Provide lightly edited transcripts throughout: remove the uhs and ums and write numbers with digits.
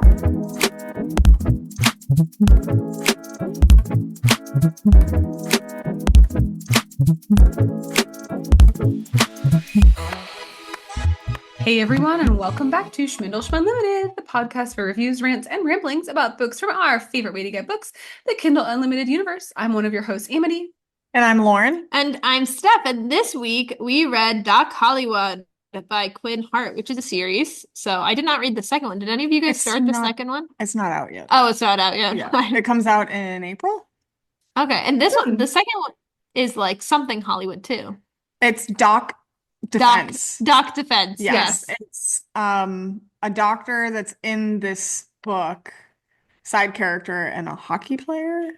Hey everyone, and welcome back to Shmindle Shmumlimited, the podcast for reviews, rants, and ramblings about books from our favorite way to get books, the Kindle Unlimited universe. I'm one of your hosts, Amity. And I'm Lauren. And I'm Steph. And this week we read Doc Hollywood by Quinn Hart, which is a series. So I did not read the second one. Did any of you guys start the second one? It's not out yet. Oh, it's not out yet. Yeah. It comes out in April. Okay. And this one, the second one is like something Hollywood too. It's Doc Defense. Doc Defense. Yes. It's a doctor that's in this book, side character, and a hockey player.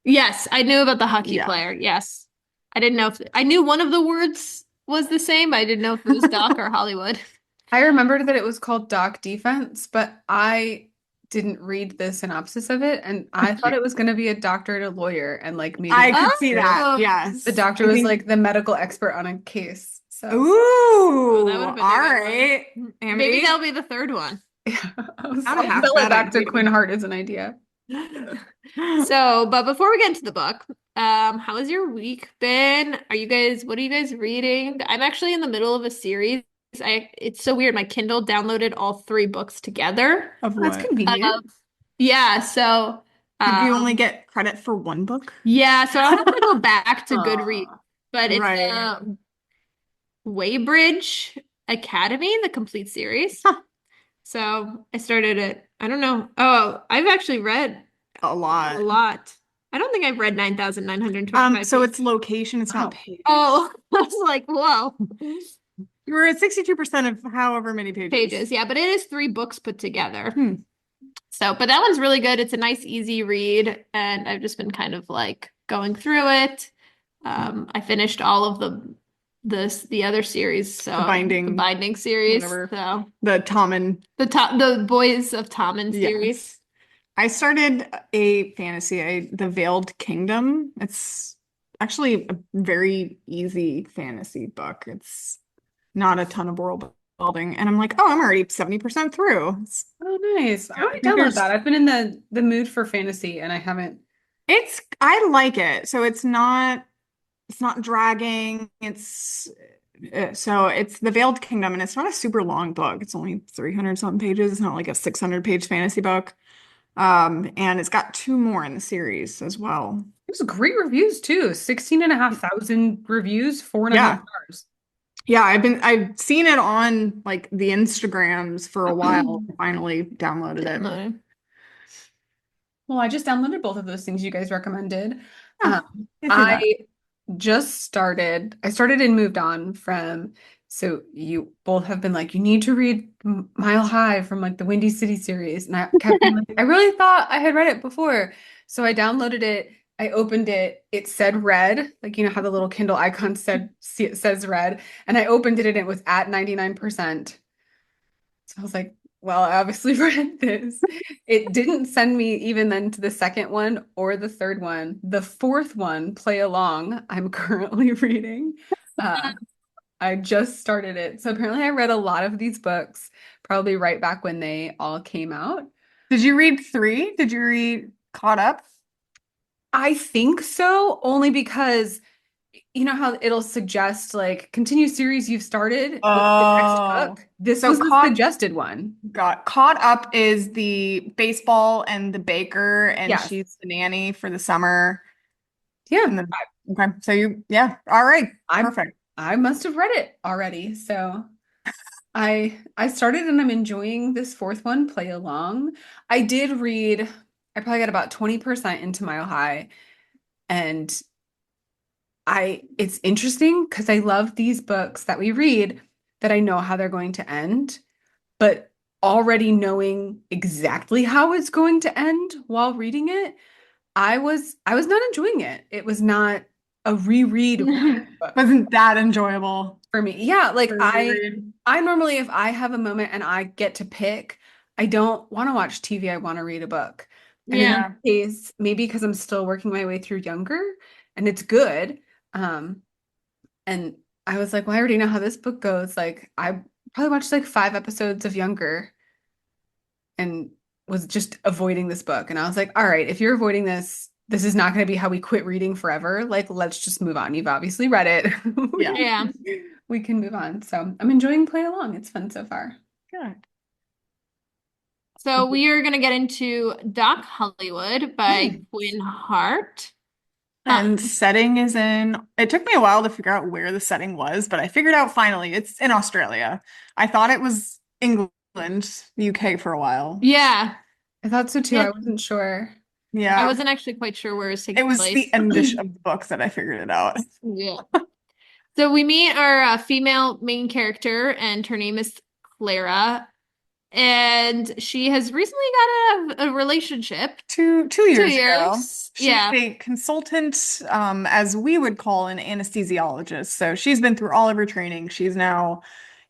Yes, I knew about the hockey player. Yes. I didn't know if I knew one of the words was the same. I didn't know if it was Doc or Hollywood. I remembered that it was called Doc Defense, but I didn't read the synopsis of it, and I thought it was going to be a doctor and a lawyer, and like maybe I could see that. Yes. The doctor was like the medical expert on a case. So. Ooh, that would have been all right. Maybe that'll be the third one. Yeah, I'll sell it back to Quinn Hart as an idea. So, but before we get into the book, how has your week been? What are you guys reading? I'm actually in the middle of a series. It's so weird. My Kindle downloaded all 3 books together. Of what? That's convenient. Yeah, so did you only get credit for one book? Yeah, so I'll have to go back to Goodreads. But it's Waybridge Academy, the complete series. Huh. So I started it. I don't know. Oh, I've actually read a lot. I don't think I've read 9,925 so it's location, it's not page. Oh, I was like, whoa. You were at 62% of however many pages. Yeah, but it is 3 books put together. So, but that one's really good. It's a nice, easy read, and I've just been kind of like going through it. I finished all of the other series, so the binding series, whatever. So the Tommen, the Boys of Tommen series. I started a fantasy, the Veiled Kingdom. It's actually a very easy fantasy book. It's not a ton of world building, and I'm like, oh, I'm already 70% through. Oh, nice. I want to download that. I've been in the mood for fantasy, and I haven't. I like it. So it's not dragging. It's the Veiled Kingdom, and it's not a super long book. It's only 300 something pages. It's not like a 600-page fantasy book. And it's got 2 more in the series as well. It was great reviews too. 16,500 reviews, 4.5 stars. Yeah, I've seen it on like the Instagrams for a while. Finally downloaded it. Well, I just downloaded both of those things you guys recommended. I started and moved on from, so you both have been like, you need to read Mile High from like the Windy City series. And I kept being like, I really thought I had read it before. So I downloaded it. I opened it. It said read, like, you know how the little Kindle icon says read. And I opened it and it was at 99%. So I was like, well, I obviously read this. It didn't send me even then to the second one or the third one. The fourth one, Play Along, I'm currently reading. I just started it. So apparently I read a lot of these books, probably right back when they all came out. Did you read 3? Did you read Caught Up? I think so, only because you know how it'll suggest like continue series you've started with the next book. This was the suggested one. Caught Up is the baseball and the baker, and she's the nanny for the summer. Yeah. Okay. So all right. Perfect. I must have read it already. So I started and I'm enjoying this fourth one, Play Along. I probably got about 20% into Mile High, and it's interesting because I love these books that we read that I know how they're going to end, but already knowing exactly how it's going to end while reading it, I was not enjoying it. It was not a reread. Wasn't that enjoyable for me? Yeah, like I normally, if I have a moment and I get to pick, I don't want to watch TV. I want to read a book. And in that case, maybe because I'm still working my way through Younger, and it's good. And I was like, well, I already know how this book goes. Like, I probably watched like 5 episodes of Younger. and was just avoiding this book. And I was like, all right, if you're avoiding this, this is not going to be how we quit reading forever. Like, let's just move on. You've obviously read it. Yeah. Yeah. We can move on. So I'm enjoying Play Along. It's fun so far. Good. So we are going to get into Doc Hollywood by Quinn Hart. And setting is it took me a while to figure out where the setting was, but I figured out finally it's in Australia. I thought it was England, UK for a while. Yeah. I thought so too. Yeah. I wasn't sure. I Yeah. wasn't actually quite sure where it was It taking was place. the endish of the book that I figured it out. Yeah. So we meet our female main character, and her name is Clara. And she has recently got a relationship. Two Two years ago. years. She's Yeah. a consultant, as we would call an anesthesiologist. So she's been through all of her training. She's now,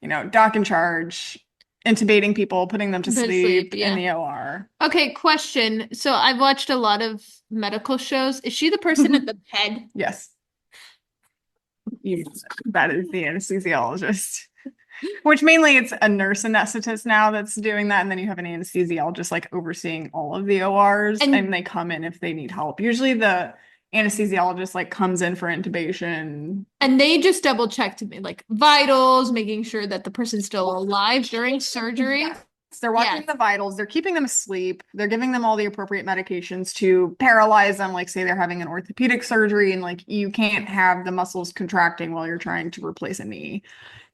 doc in charge, intubating people, putting them to Put to sleep sleep, yeah. in the OR. Okay, question. So I've watched a lot of medical shows. Is she the person at the head? Yes. That is the anesthesiologist. Which mainly it's a nurse anesthetist now that's doing that, and then you have an anesthesiologist like overseeing all of the ORs, and they come in if they need help. Usually the anesthesiologist like comes in for intubation. And they just double check to me, like vitals, making sure that the person's still alive during surgery. Yes. They're watching the vitals, they're keeping them asleep, they're giving them all the appropriate medications to paralyze them, like say they're having an orthopedic surgery and like you can't have the muscles contracting while you're trying to replace a knee.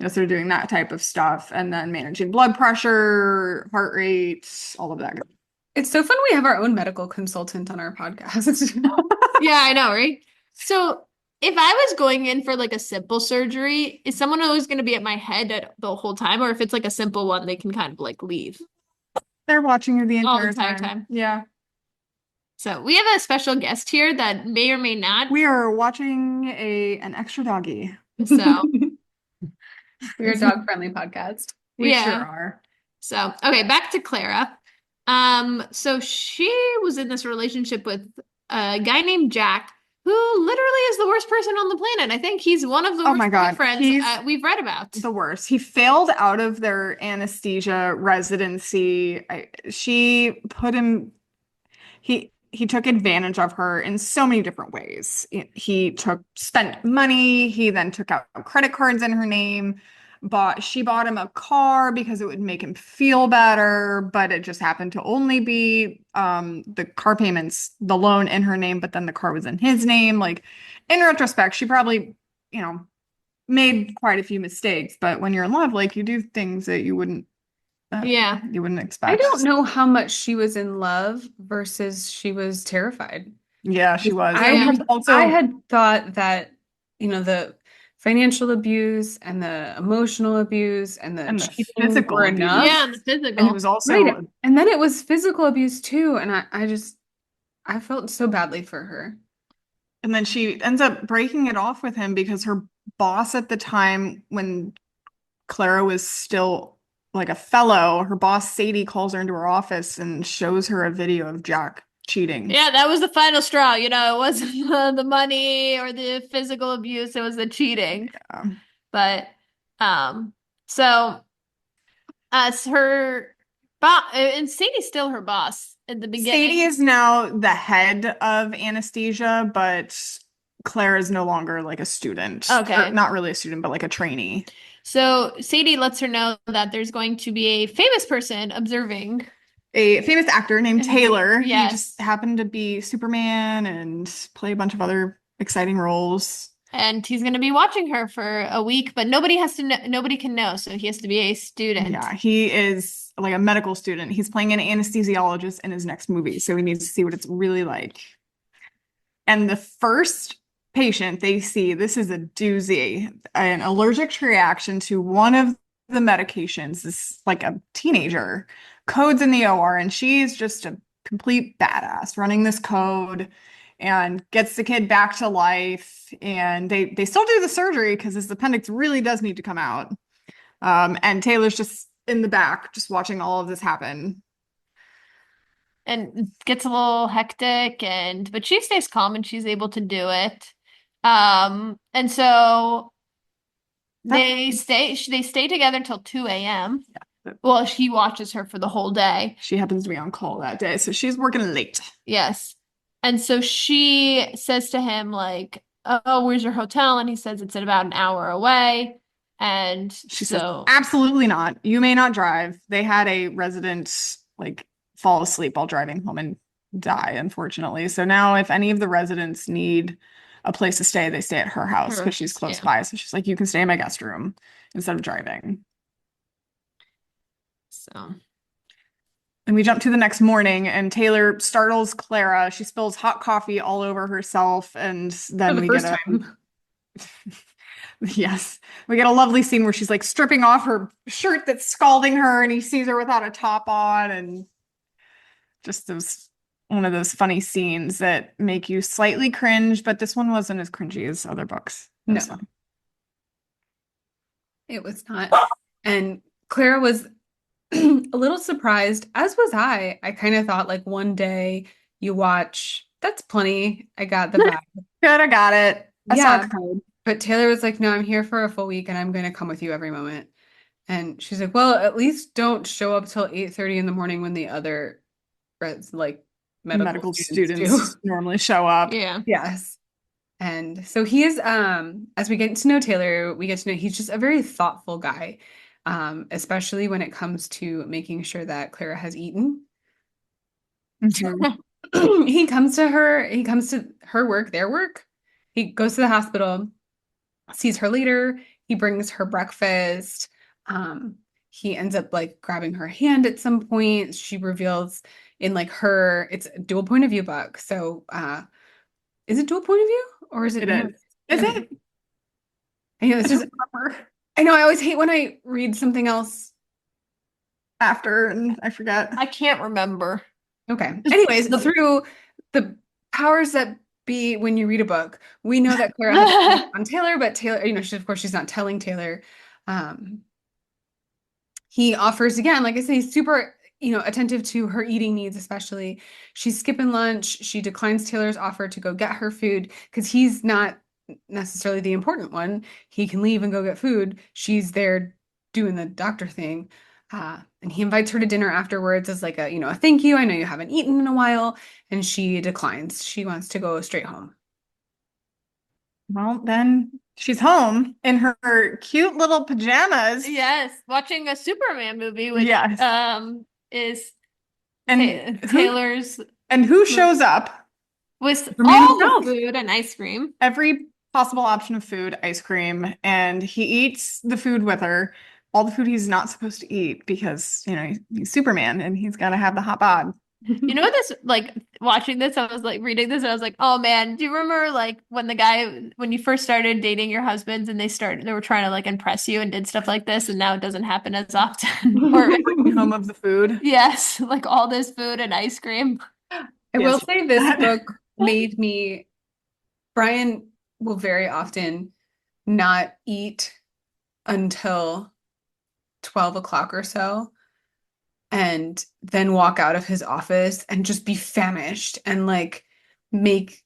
So they're doing that type of stuff, and then managing blood pressure, heart rate, all of that. It's so fun we have our own medical consultant on our podcast. Yeah, I know, right? So if I was going in for like a simple surgery, is someone always going to be at my head the whole time? Or if it's like a simple one, they can kind of like leave They're watching you the all the entire entire time. Yeah. So we have a special guest here that may or may not. We are watching an extra doggy. So We're a dog-friendly podcast. We Yeah. sure are. So okay, back to Clara. So she was in this relationship with a guy named Jack, who literally is the worst person on the planet. I think he's one of the Oh worst my God. boyfriends we've read about. The worst. He failed out of their anesthesia residency. She put him. He took advantage of her in so many different ways. He spent money. He then took out credit cards in her name. She bought him a car because it would make him feel better, but it just happened to only be the car payments, the loan in her name, but then the car was in his name. Like in retrospect, she probably, made quite a few mistakes, but when you're in love, like you do things that you wouldn't expect. I don't know how much she was in love versus she was terrified. Yeah, she was. I had thought that, the financial abuse and the emotional abuse and the physical were abuse. enough. Yeah, and the physical. And it was also Right. And then it was physical abuse too. And I felt so badly for her. And then she ends up breaking it off with him because her boss at the time, when Clara was still like a fellow, her boss Sadie calls her into her office and shows her a video of Jack cheating. Yeah, that was the final straw. It wasn't the money or the physical abuse, it was the cheating. Yeah. But so her boss, and Sadie's still her boss at the beginning. Sadie is now the head of anesthesia, but Claire is no longer like a student. Okay. Or not really a student, but like a trainee. So Sadie lets her know that there's going to be a famous person observing. A famous actor named Taylor. Yes. He just happened to be Superman and play a bunch of other exciting roles. And he's going to be watching her for a week, but nobody can know, so he has to be a student. Yeah, he is like a medical student. He's playing an anesthesiologist in his next movie, so he needs to see what it's really like. And the first patient they see, this is a doozy, an allergic reaction to one of the medications. This like a teenager codes in the OR, and she's just a complete badass running this code and gets the kid back to life. And they still do the surgery because his appendix really does need to come out. And Taylor's just in the back, just watching all of this happen. And gets a little hectic, but she stays calm and she's able to do it. And so they stay together until 2 a.m. Well, she watches her for the whole day. She happens to be on call that day, so she's working late. Yes. And so she says to him, like, oh, where's your hotel? And he says it's at about an hour away. And She says, so, absolutely not. You may not drive. They had a resident like fall asleep while driving home and die, unfortunately. So now if any of the residents need a place to stay, they stay at her house because she's close yeah. by. So she's like, you can stay in my guest room instead of driving. So, And we jump to the next morning, and Taylor startles Clara. She spills hot coffee all over herself, and For then the we first get a time. yes, we get a lovely scene where she's like stripping off her shirt that's scalding her, and he sees her without a top on, and just those one of those funny scenes that make you slightly cringe, but this one wasn't as cringy as other books. It was No, fun. it was not. And Clara was a little surprised, as was I. I kind of thought like one day you watch, that's plenty. I got the vibe. Good, I got it. I saw Yeah. it's coming. But Taylor was like, no, I'm here for a full week and I'm going to come with you every moment. And she's like, well, at least don't show up till 8:30 in the morning when the other like medical Medical students do. students normally show up. yeah. Yes. And so he is, as we get to know Taylor, we get to know he's just a very thoughtful guy, especially when it comes to making sure that Clara has eaten. Mhm. He comes to her work, their work. He goes to the hospital, sees her later. He brings her breakfast. Um, he ends up like grabbing her hand at some point. She reveals in like her, it's a dual point of view book. So, is it dual point of view or is it It no? is. Is Okay. it? I know I this don't is, remember I know I always hate when I read something else. after, and I forget. I can't remember. Okay. Anyways, The through the powers that be when you read a book, we know that Clara has a crush on Taylor, but Taylor, she, of course, she's not telling Taylor. Um, he offers again, like I say, he's super, attentive to her eating needs, especially. She's skipping lunch. She declines Taylor's offer to go get her food because he's not necessarily the important one. He can leave and go get food. She's there doing the doctor thing. And he invites her to dinner afterwards as like a thank you. I know you haven't eaten in a while. And she declines. She wants to go straight home. Well, then she's home in her cute little pajamas. Yes, watching a Superman movie, which Yes. is And Taylor's who shows up? with Superman all the himself. food and ice cream. Every possible option of food, ice cream, and he eats the food with her. All the food he's not supposed to eat because, he's Superman and he's got to have the hot bod. You know what this like watching this, I was like reading this and I was like, oh man, do you remember like when you first started dating your husbands and they were trying to like impress you and did stuff like this and now it doesn't happen as often? Or Home of the food. yes, like all this food and ice cream. I will Yes. say this book made me, Brian will very often not eat until 12 o'clock or so, and then walk out of his office and just be famished and like make,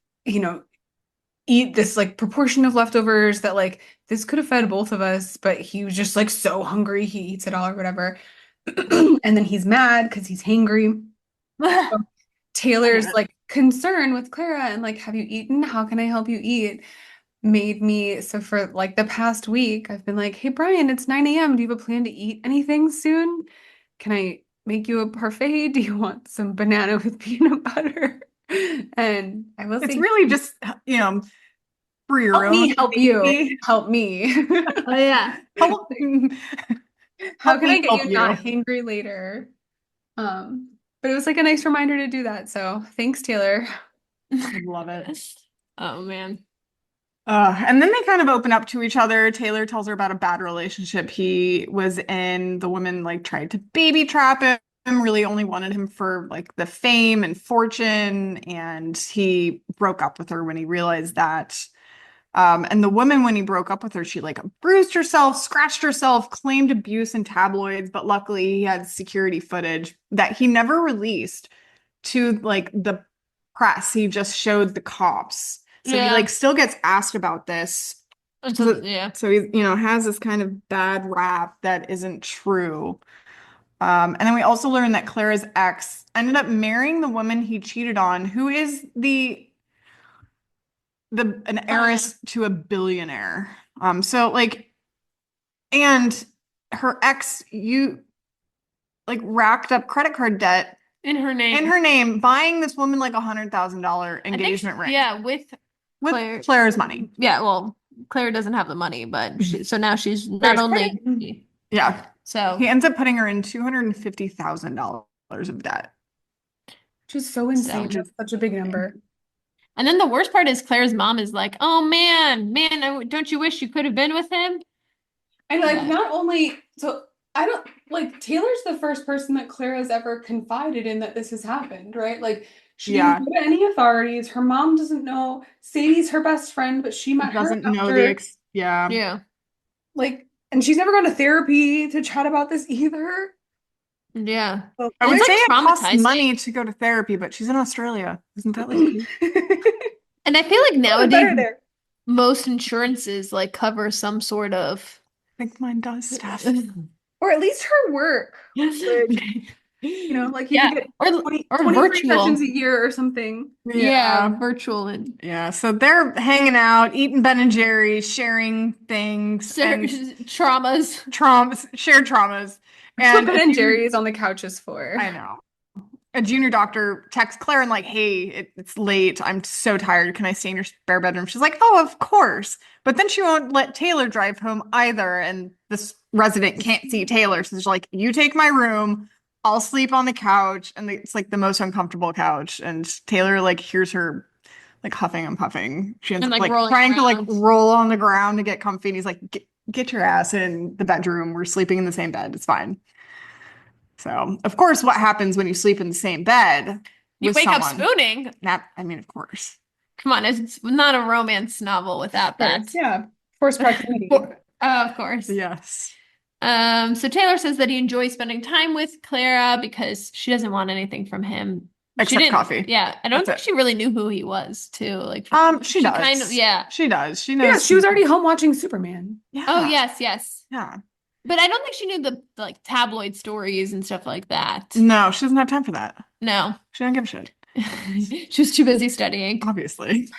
eat this like proportion of leftovers that like this could have fed both of us, but he was just like so hungry, he eats it all or whatever. And then he's mad because he's hangry. Taylor's like concern with Clara and like, have you eaten? How can I help you eat? Made me so for like the past week, I've been like, hey Brian, it's 9 a.m. Do you have a plan to eat anything soon? Can I make you a parfait? Do you want some banana with peanut butter? And I will It's say, really just, for your help own me help you. safety. Help me. Oh yeah. Help, How help can I me get help you you. not hangry later? But it was like a nice reminder to do that. So thanks, Taylor. I love it. Oh man. And then they kind of open up to each other. Taylor tells her about a bad relationship he was in. The woman like tried to baby trap him, really only wanted him for like the fame and fortune, and he broke up with her when he realized that. And the woman, when he broke up with her, she like bruised herself, scratched herself, claimed abuse in tabloids, but luckily he had security footage that he never released to like the press. He just showed the cops. So he Yeah. like still gets asked about this. Yeah. So he, has this kind of bad rap that isn't true. And then we also learned that Clara's ex ended up marrying the woman he cheated on, who is an heiress to a billionaire. So like, and her ex, you like racked up credit card debt In her in name. her name, buying this woman like $100,000 I think engagement ring yeah, with Claire. Claire's money. Yeah, well, Claire doesn't have the money, but so now she's not Claire's only pregnant. Yeah. so He ends up putting her in $250,000 of debt. Which is so so insane. That's such a big number. and then the worst part is Claire's mom is like, "Oh man, don't you wish you could have been with him?" And like But not only so I don't like Taylor's the first person that Clara's ever confided in that this has happened, right? Like she didn't Yeah. go to any authorities. Her mom doesn't know. Sadie's her best friend, but she met her Doesn't know after yeah. yeah. like and she's never gone to therapy to chat about this either. Yeah. So I And would it's say like it costs traumatizing. money to go to therapy, but she's in Australia. Isn't that like cool? And I feel like better nowadays there. most insurances like cover some sort of I think mine does, Steph. Or at least her work. Like, like you Yeah, could get or 23 virtual. sessions a year or something. Yeah, Yeah. virtual and Yeah. So they're hanging out, eating Ben and Jerry's, sharing things and traumas. shared traumas. That's what And Ben and Jerry's on the couch is for. I know. A junior doctor texts Claire and like, hey, it's late. I'm so tired. Can I stay in your spare bedroom? She's like, oh, of course. But then she won't let Taylor drive home either. And this resident can't see Taylor. So she's like, you take my room. I'll sleep on the couch. And it's like the most uncomfortable couch. And Taylor like hears her like huffing and puffing. She ends And up like like rolling trying to like around. roll on the ground to get comfy. And he's like, get your ass in the bedroom. We're sleeping in the same bed. It's fine. So, of course, what happens when you sleep in the same bed You with wake up someone? spooning. I mean, of course. Come on, it's not a romance novel without Of course, that. yeah. Forced proximity. Of course. Yes. So Taylor says that he enjoys spending time with Clara because she doesn't want anything from him. She Except didn't, coffee. yeah, I don't That's think it. she really knew who he was, too. Like, She she does. kind of, yeah. She does. She Yeah, knows. she was already home watching Superman. Yeah. Oh, yes. Yeah. But I don't think she knew the like tabloid stories and stuff like that. No, she doesn't have time for that. No. She don't give a shit. She was too busy studying. Obviously.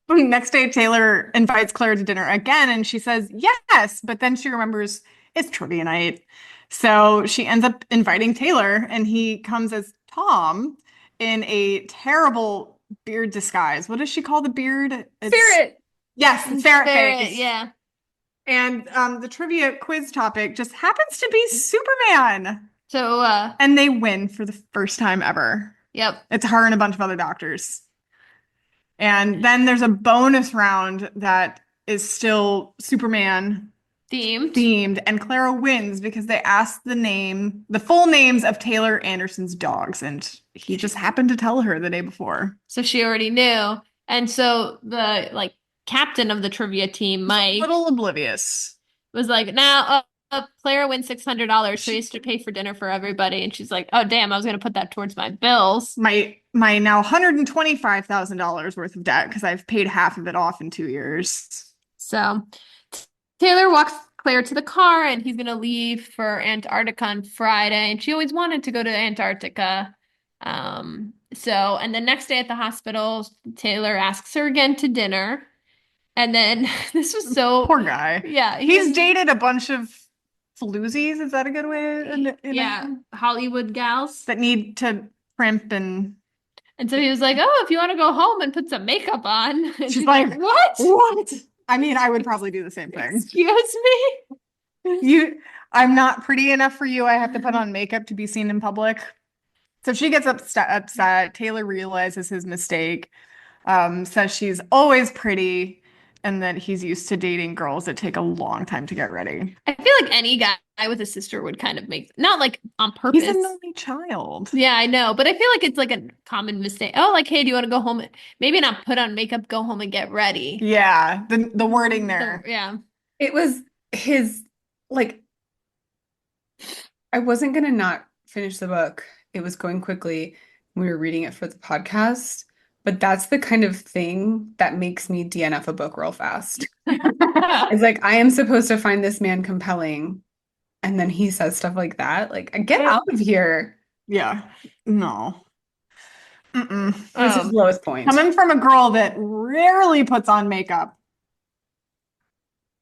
Next day, Taylor invites Claire to dinner again, and she says yes, but then she remembers it's trivia night. So she ends up inviting Taylor, and he comes as Tom in a terrible beard disguise. What does she call the beard? Ferret. Yes, ferret Ferret, face. yeah. And the trivia quiz topic just happens to be Superman. So, And they win for the first time ever. yep. It's her and a bunch of other doctors. And then there's a bonus round that is still Superman themed, and Clara wins because they asked the full names of Taylor Anderson's dogs, and he just happened to tell her the day before. So she already knew. And so the like captain of the trivia team, A Mike, little oblivious. was like, now Clara wins $600, so he has to pay for dinner for everybody. And she's like, oh damn, I was gonna put that towards my bills. My now $125,000 worth of debt because I've paid half of it off in 2 years. So Taylor walks Claire to the car and he's gonna leave for Antarctica on Friday. And she always wanted to go to Antarctica. And the next day at the hospital, Taylor asks her again to dinner. And then this was so Poor guy. Yeah, He's dated a bunch of floozies. Is that a good way? Yeah, Hollywood gals that need to primp and so he was like, "Oh, if you want to go home and put some makeup on." And she's like, "What? What? I mean, I would probably do the same thing. Excuse me?" I'm not pretty enough for you. I have to put on makeup to be seen in public. So she gets upset. Taylor realizes his mistake, says she's always pretty, and that he's used to dating girls that take a long time to get ready. I feel like any guy with a sister would kind of make, not like on purpose. He's an only child. Yeah, I know, but I feel like it's like a common mistake. Oh, like, hey, do you want to go home? Maybe not put on makeup, go home and get ready. Yeah, the wording there. Yeah. It was his, like, I wasn't gonna not finish the book. It was going quickly. We were reading it for the podcast, but that's the kind of thing that makes me DNF a book real fast. It's like I am supposed to find this man compelling, and then he says stuff like that. Like, get Eh, out of here. Yeah. No. Mm-mm. It was his Um, lowest point. Coming from a girl that rarely puts on makeup,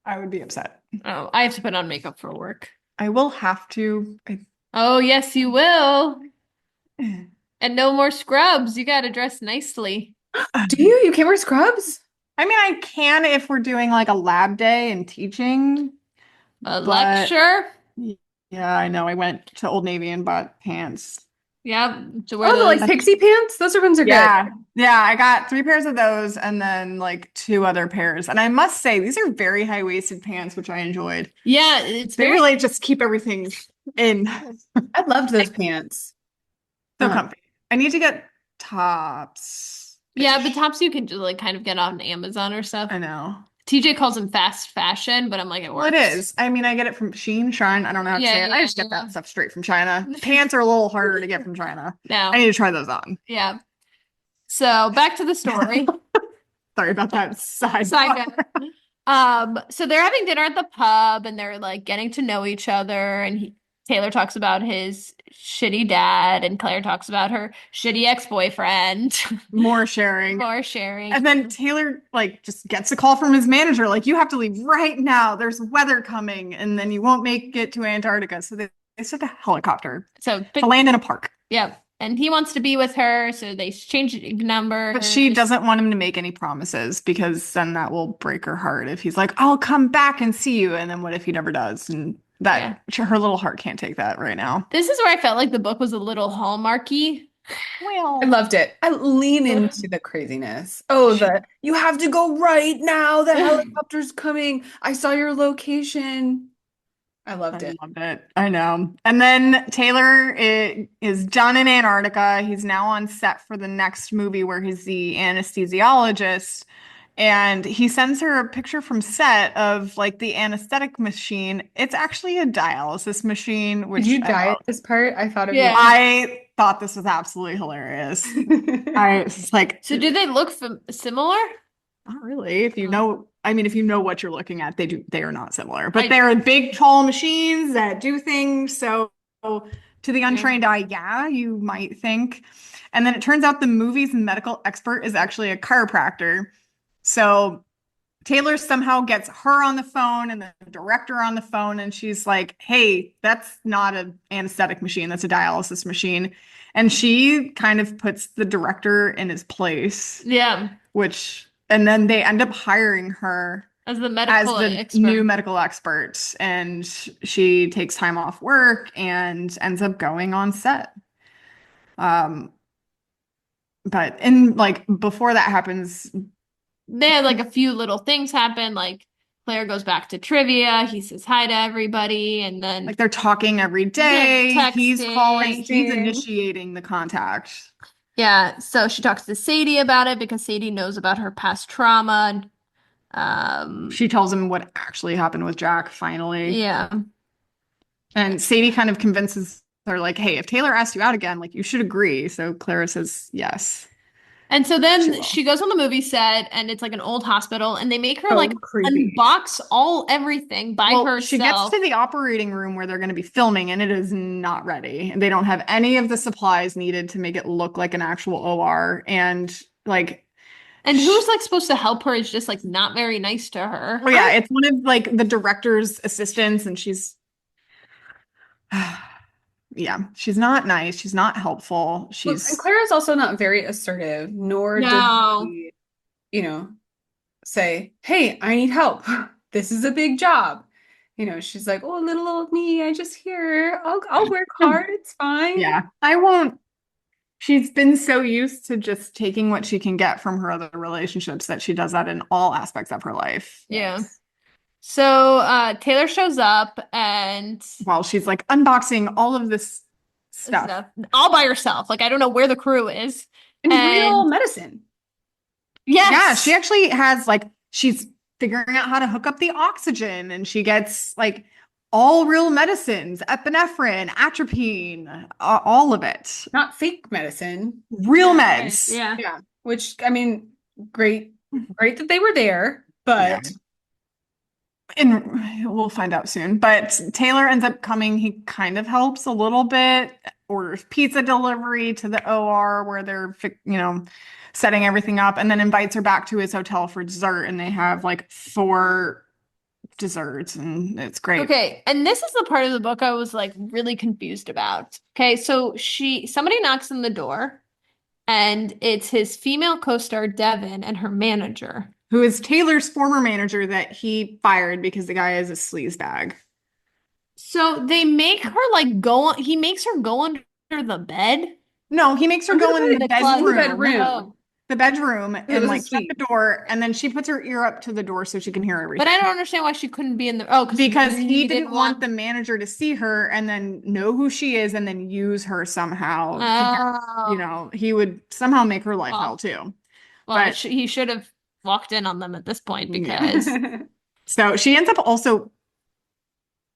I would be upset. oh, I have to put on makeup for work. I will have to. Oh, yes, you will. And no more scrubs. You gotta dress nicely. Do you? You can't wear scrubs? I mean, I can if we're doing like a lab day and teaching, A but lecture? yeah, I know. I went to Old Navy and bought pants. Yeah, to wear Oh, the like those. pixie pants? Those ones are good. Yeah. Yeah, I got 3 pairs of those and then like 2 other pairs. And I must say, these are very high-waisted pants, which I enjoyed. Yeah, it's They very really just keep everything in. I loved those pants. So comfy. I need to get tops. yeah, but tops you can just like kind of get on Amazon or stuff. I know. TJ calls them fast fashion, but I'm like, it Well, it works. is. I mean, I get it from Shein, Shine. I don't know how to say Yeah, it. I just yeah, get yeah. that stuff straight from China. Pants are a little harder to get from China. No. I need to try those on. Yeah. So back to the story. Sorry about that Side sidebar. note. So they're having dinner at the pub and they're like getting to know each other and Taylor talks about his shitty dad and Claire talks about her shitty ex-boyfriend. More sharing. More sharing. And then Taylor like just gets a call from his manager, like, you have to leave right now. There's weather coming, and then you won't make it to Antarctica. So they took a helicopter So, to land in a park. yeah. And he wants to be with her, so they exchange numbers. But she doesn't want him to make any promises because then that will break her heart if he's like, I'll come back and see you. And then what if he never does? And that her little heart can't take that right now. This is where I felt like the book was a little hallmarky. Well, I loved it. I lean into the craziness. Oh, you have to go right now. The helicopter's coming. I saw your location. I loved it. I loved it. I know. And then Taylor is done in Antarctica. He's now on set for the next movie where he's the anesthesiologist. And he sends her a picture from set of like the anesthetic machine. It's actually a dialysis machine, which Did you I die love. at this part? I thought of Yeah. I thought this was absolutely hilarious. I was like, So do they look similar? not really. If you know, I mean, if you know what you're looking at, they are not similar. But I- they're big, tall machines that do things. So to the untrained eye, yeah, you might think. And then it turns out the movie's medical expert is actually a chiropractor. So Taylor somehow gets her on the phone and the director on the phone, and she's like, hey, that's not an anesthetic machine, that's a dialysis machine. And she kind of puts the director in his place, Yeah. and then they end up hiring her As the as medical the expert. new medical expert. And she takes time off work and ends up going on set. But in like before that happens, They had like a few little things happen, like Claire goes back to trivia, he says hi to everybody, and then like they're talking every day. He's texting. calling, he's initiating the contact. Yeah, so she talks to Sadie about it because Sadie knows about her past trauma. She tells him what actually happened with Jack finally. Yeah. And Sadie kind of convinces her, like, hey, if Taylor asks you out again, like, you should agree. So Clara says yes. And so She then will. she goes on the movie set and it's like an old hospital and they make her So like creepy. unbox everything by Well, herself. she gets to the operating room where they're going to be filming and it is not ready. And they don't have any of the supplies needed to make it look like an actual OR. And like, And who's like supposed to help her is just like not very nice to her. oh yeah, it's one of like the director's assistants and she's yeah, she's not nice. She's not helpful. Look, She's and Clara's also not very assertive, nor does No. she, say, hey, I need help. This is a big job. She's like, oh, little old me, I just here. I'll work hard. It's fine. yeah, I won't. She's been so used to just taking what she can get from her other relationships that she does that in all aspects of her life. Yeah. So Taylor shows up and While she's like unboxing all of this stuff. all by herself. Like I don't know where the crew is. And real And medicine. yes. Yeah, she actually has like, she's figuring out how to hook up the oxygen and she gets like all real medicines, epinephrine, atropine, all of it. Not fake medicine. Real meds. Yeah. Yeah. Which, I mean, great that they were there, but And we'll find out soon. But Taylor ends up coming. He kind of helps a little bit, orders pizza delivery to the OR where they're, setting everything up, and then invites her back to his hotel for dessert. And they have like four desserts, and it's great. Okay, and this is the part of the book I was like really confused about. Okay, so somebody knocks on the door, and it's his female co-star Devin and her manager. Who is Taylor's former manager that he fired because the guy is a sleazebag. So they make her like he makes her go under the bed. No, he makes her Under go in the the closet. bedroom, Oh. the bedroom, It and was a like shut suite. the door, and then she puts her ear up to the door so she can hear everything. But I don't understand why she couldn't be in the Because he he didn't want the manager to see her and then know who she is and then use her somehow to get, Oh, he would somehow make her life hell well, too. well, But he should have walked in on them at this point yeah. because So she ends up also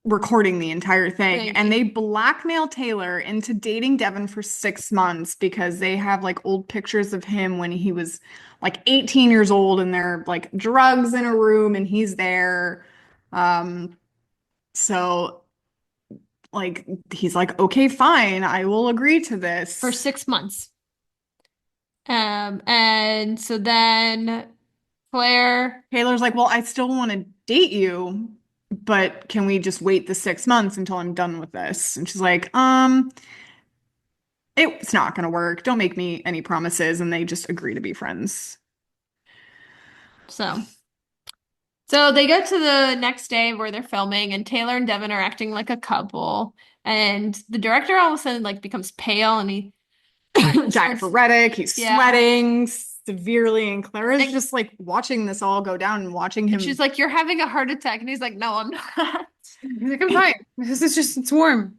recording the entire thing, and they thinking. blackmail Taylor into dating Devin for 6 months because they have like old pictures of him when he was like 18 years old, and they're like drugs in a room and he's there. Um, so like he's like, okay, fine, I will agree to this. For 6 months. And so then Claire, Taylor's like, well, I still want to date you, but can we just wait the 6 months until I'm done with this? And she's like, it's not gonna work. Don't make me any promises. And they just agree to be friends. so so they go to the next day where they're filming, and Taylor and Devin are acting like a couple, and the director all of a sudden like becomes pale, and he starts, Diaphoretic, he's yeah. sweating severely, and Clara's And, just like watching this all go down and watching him. and she's like, "You're having a heart attack," and he's like, "No, I'm not." He's like, I'm fine. This is just, it's warm.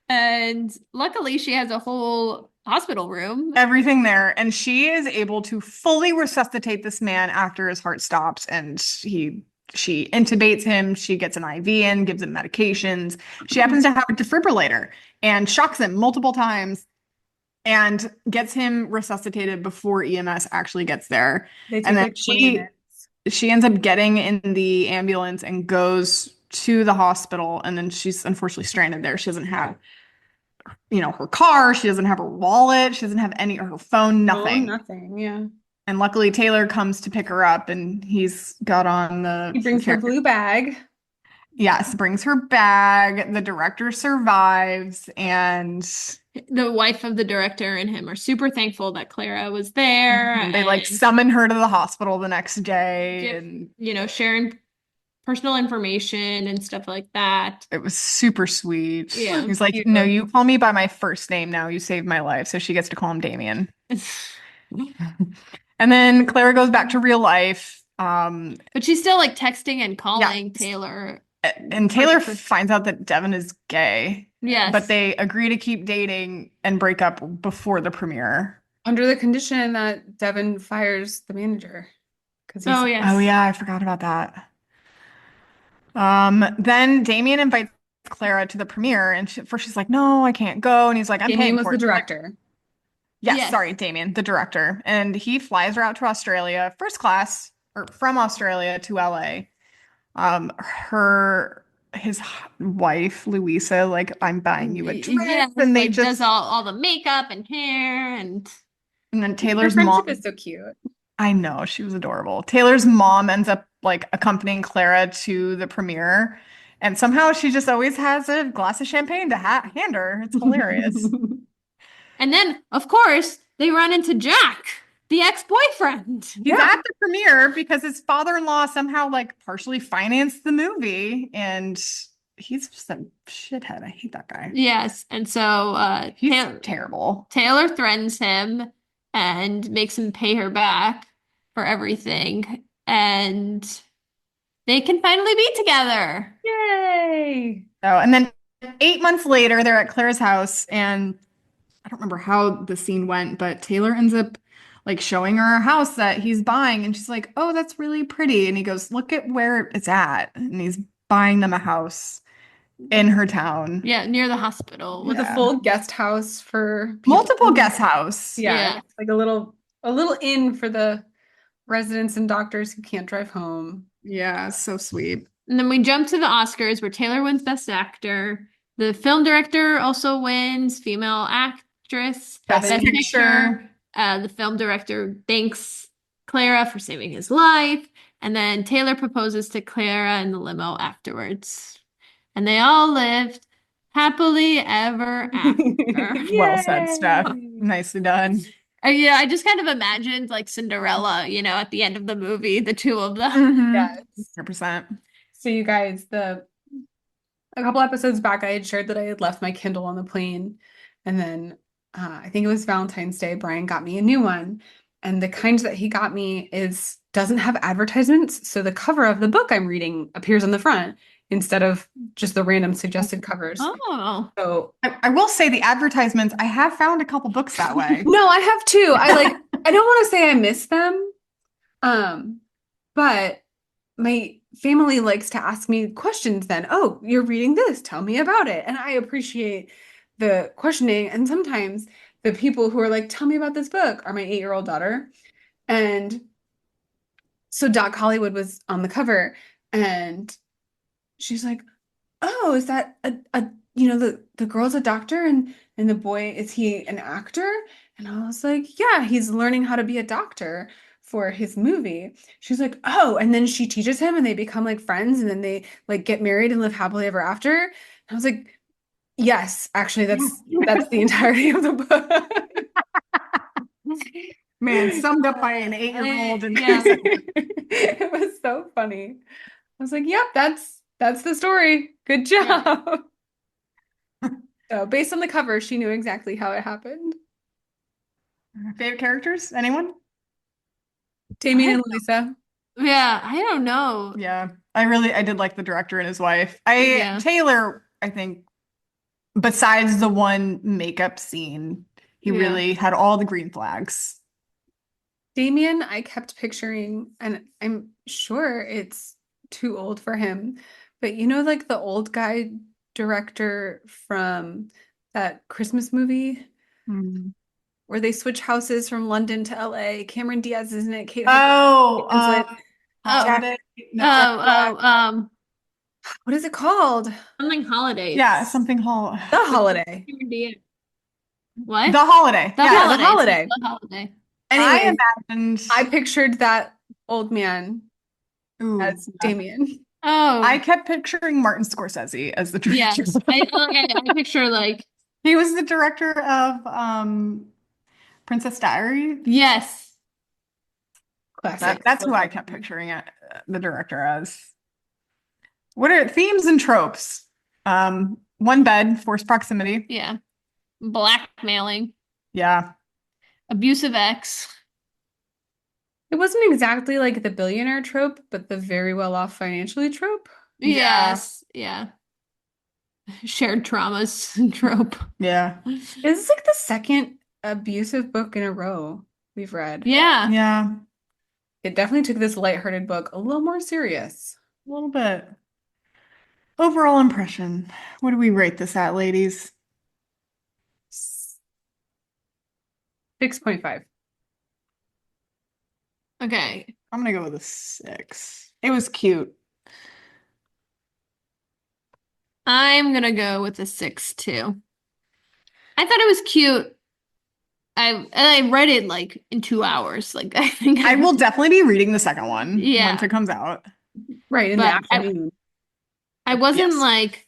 And luckily, she has a whole hospital room. Everything there, and she is able to fully resuscitate this man after his heart stops, and she intubates him, she gets an IV in, gives him medications. She happens to have a defibrillator and shocks him multiple times and gets him resuscitated before EMS actually gets there. They take And then like 20 minutes. she ends up getting in the ambulance and goes to the hospital, and then she's unfortunately stranded there. She doesn't have, her car, she doesn't have her wallet, she doesn't have her phone, Oh, nothing. nothing. Yeah. And luckily Taylor comes to pick her up, and he's got on He brings her blue bag. Yes, brings her bag. The director survives, and The wife of the director and him are super thankful that Clara was there, they like and summon her to the hospital the next day, and sharing personal information and stuff like that. it was super sweet. Yeah. He's like, Cute. no, you call me by my first name now. You saved my life. So she gets to call him Damien. And then Clara goes back to real life. But she's still like texting and calling Taylor. And Taylor finds out that Devin is gay. Yes. But they agree to keep dating and break up before the premiere. Under the condition that Devin fires the manager. Oh, yes. Oh, yeah, I forgot about that. Then Damien invites Clara to the premiere, and first she's like, no, I can't go. And he's like, I'm Damien paying was for the it. director. Yes, sorry, Damien, the director. And he flies her out to Australia, first class, or from Australia to LA. His wife, Louisa, like, I'm buying you a dress. Yeah, and they like, just does all the makeup and hair and then Their Taylor's friendship mom. is so cute. I know, she was adorable. Taylor's mom ends up like accompanying Clara to the premiere. And somehow she just always has a glass of champagne to hand her. It's hilarious. And then, of course, they run into Jack, the ex-boyfriend. He's at the premiere because his father-in-law somehow like partially financed the movie, and he's just a shithead. I hate that guy. Yes, and so He's terrible. Taylor threatens him and makes him pay her back for everything, and they can finally be together. Yay! Oh, and then 8 months later, they're at Claire's house, and I don't remember how the scene went, but Taylor ends up like showing her a house that he's buying, and she's like, "Oh, that's really pretty." And he goes, "Look at where it's at." And he's buying them a house in her town. Yeah, near the hospital. With a full guest house for people. Multiple guest house. Yeah. Yeah. Like a little inn for the residents and doctors who can't drive home. Yeah, so sweet. And then we jump to the Oscars where Taylor wins Best Actor. The film director also wins Female Actress. Best Best Picture. Picture. The film director thanks Clara for saving his life. And then Taylor proposes to Clara in the limo afterwards. And they all lived happily ever after. Well said, Steph. Yay! Nicely done. Yeah, I just kind of imagined like Cinderella, at the end of the movie, the two of them. Mm-hmm. Yes. 100%. So you guys, a couple episodes back, I had shared that I had left my Kindle on the plane, and then I think it was Valentine's Day. Brian got me a new one, and the kind that he got me doesn't have advertisements, so the cover of the book I'm reading appears on the front instead of just the random suggested covers. Oh. So I will say the advertisements, I have found a couple books that way. no, I have too. I don't want to say I miss them, but my family likes to ask me questions then. Oh, you're reading this, tell me about it. And I appreciate the questioning. And sometimes the people who are like, tell me about this book are my 8-year-old daughter. And so Doc Hollywood was on the cover and she's like, oh, is that the girl's a doctor and the boy, is he an actor? And I was like, yeah, he's learning how to be a doctor for his movie. She's like, oh, and then she teaches him and they become like friends and then they like get married and live happily ever after. And I was like, yes, actually that's the entirety of the book. Man, summed up by an 8-year-old. And Yeah. It was so funny. I was like, yep, that's the story. Good job. So based on the cover, she knew exactly how it happened. Favorite characters? Anyone? Damien and Lisa. Yeah, I don't know. Yeah, I did like the director and his wife. Yeah. Taylor, I think, besides the one makeup scene, he Yeah. really had all the green flags. Damien, I kept picturing, and I'm sure it's too old for him, but like the old guy director from that Christmas movie where they switch houses from London to LA. Cameron Diaz is in it. Kate Oh, Winslet. Holiday? No, What is it called? Something holidays. yeah, something holiday. The Holiday. What? The Holiday. The Yeah, The Holidays. Holiday. The Holiday. I Anyway, imagined. I pictured that old man Ooh, as yeah. Damien. Oh. I kept picturing Martin Scorsese as the director. Yes. I picture like, He was the director of Princess Diary. yes. Classic. That's who I kept picturing the director as. What are themes and tropes? One bed, forced proximity. Yeah. Blackmailing. Yeah. Abusive ex. It wasn't exactly like the billionaire trope, but the very well off financially trope. Yeah. Yes. Yeah. Shared traumas trope. Yeah. This is like the second abusive book in a row we've read. Yeah. Yeah. It definitely took this lighthearted book a little more serious. A little bit. Overall impression. What do we rate this at, ladies? 6.5. Okay. I'm gonna go with a 6. It was cute. I'm gonna go with a 6 too. I thought it was cute. I read it like in 2 hours. Like I think I will definitely be reading the second one Yeah. once it comes out. Right, in the But afternoon. I wasn't Yes. like,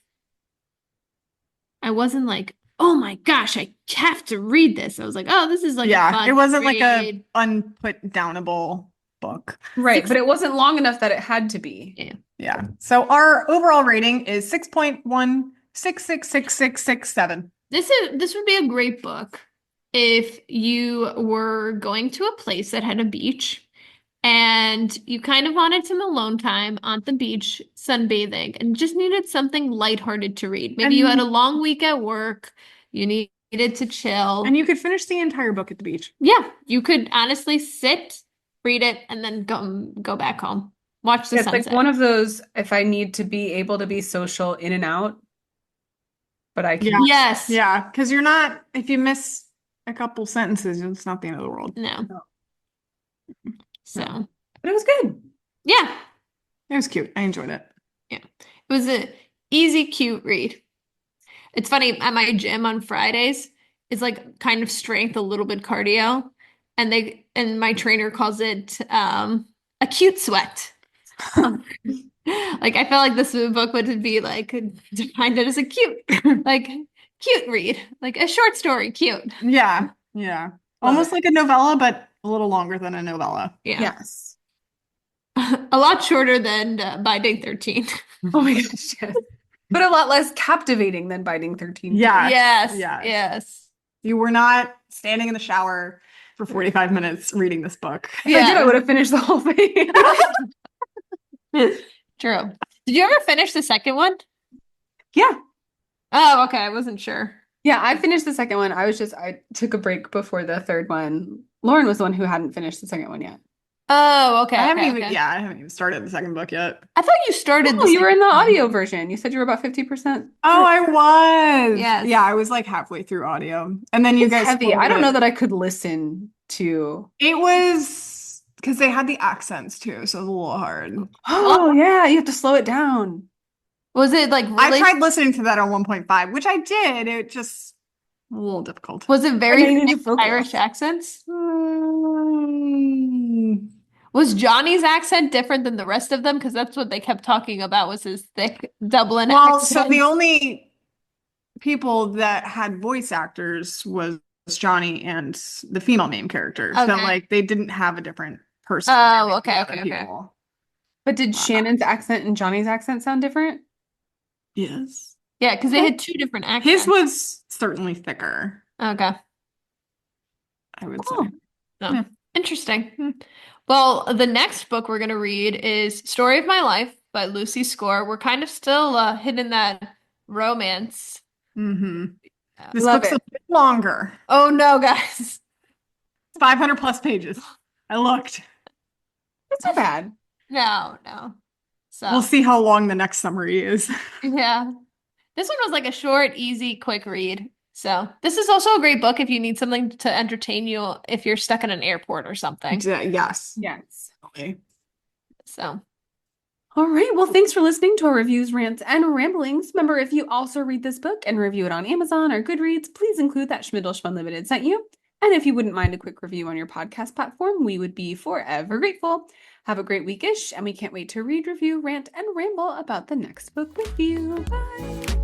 oh my gosh, I have to read this. I was like, oh, this is like a Yeah, fun it wasn't like a read. unput downable book. Right, but it wasn't long enough that it had to be. Yeah. So our overall rating is 6.1666667. This would be a great book if you were going to a place that had a beach and you kind of wanted some alone time on the beach sunbathing and just needed something lighthearted to read. Maybe you had a long week at work, you needed to chill. And you could finish the entire book at the beach. Yeah, you could honestly sit, read it, and then go back home. Watch the It's sunset. like one of those, if I need to be able to be social in and out, but I can. Yeah. Yes. Yeah, because you're not, if you miss a couple sentences, it's not the end of the world. No. No. So But it was good. Yeah. It was cute. I enjoyed it. Yeah. It was a easy, cute read. It's funny, at my gym on Fridays, it's like kind of strength, a little bit cardio. And my trainer calls it a cute sweat. Like I felt like this book would be like defined it as a cute read. Like a short story, cute. Yeah. Yeah. Love Almost it. like a novella, but a little longer than a novella. Yeah. Yes. A lot shorter than Binding 13. Oh my gosh, yes. But a lot less captivating than Binding 13. Yes. Yes. Yes. Yes. You were not standing in the shower for 45 minutes reading this book. If I did, I would have finished the whole thing. True. Did you ever finish the second one? Yeah. Oh, okay. I wasn't sure. Yeah, I finished the second one. I took a break before the third one. Lauren was the one who hadn't finished the second one yet. Oh, okay. I haven't okay, even, okay. yeah, I haven't even started the second book yet. I thought you started Oh, you were in the second one. audio version. You said you were about 50%. Oh, I was. Yes. Yeah, I was like halfway through audio. And then you It's guys heavy. spoiled I don't it. know that I could listen to. It was because they had the accents too, so it was a little hard. Oh, yeah, you have to slow it down. Was it like I really? tried listening to that on 1.5, which I did. It just a little difficult. Was it very I needed to thick focus. Irish accents? Mm, Was Johnny's accent different than the rest of them? Because that's what they kept talking about was his thick Dublin well, so accent. the only people that had voice actors was Johnny and the female main character. So Okay. like they didn't have a different person. Oh, okay, than okay, other okay. people. But did Shannon's accent and Johnny's accent sound different? Yes. Yeah, because they had two different accents. His was certainly thicker, Okay. I would Oh. say. Oh, Yeah. interesting. Well, the next book we're going to read is Story of My Life by Lucy Score. We're kind of still hidden that romance. Mm-hmm. This Love book's it. a bit longer. Oh no, guys. It's 500 plus pages. I looked. It's not bad. No, no. So, We'll see how long the next summary is. yeah. This one was like a short, easy, quick read. So, this is also a great book if you need something to entertain you if you're stuck in an airport or something. Yes. Yes. Definitely. So, All right. Well, thanks for listening to our reviews, rants, and ramblings. Remember, if you also read this book and review it on Amazon or Goodreads, please include that Shmindle Shmumlimited sent you. And if you wouldn't mind a quick review on your podcast platform, we would be forever grateful. Have a great weekish, and we can't wait to read, review, rant, and ramble about the next book with you. Bye.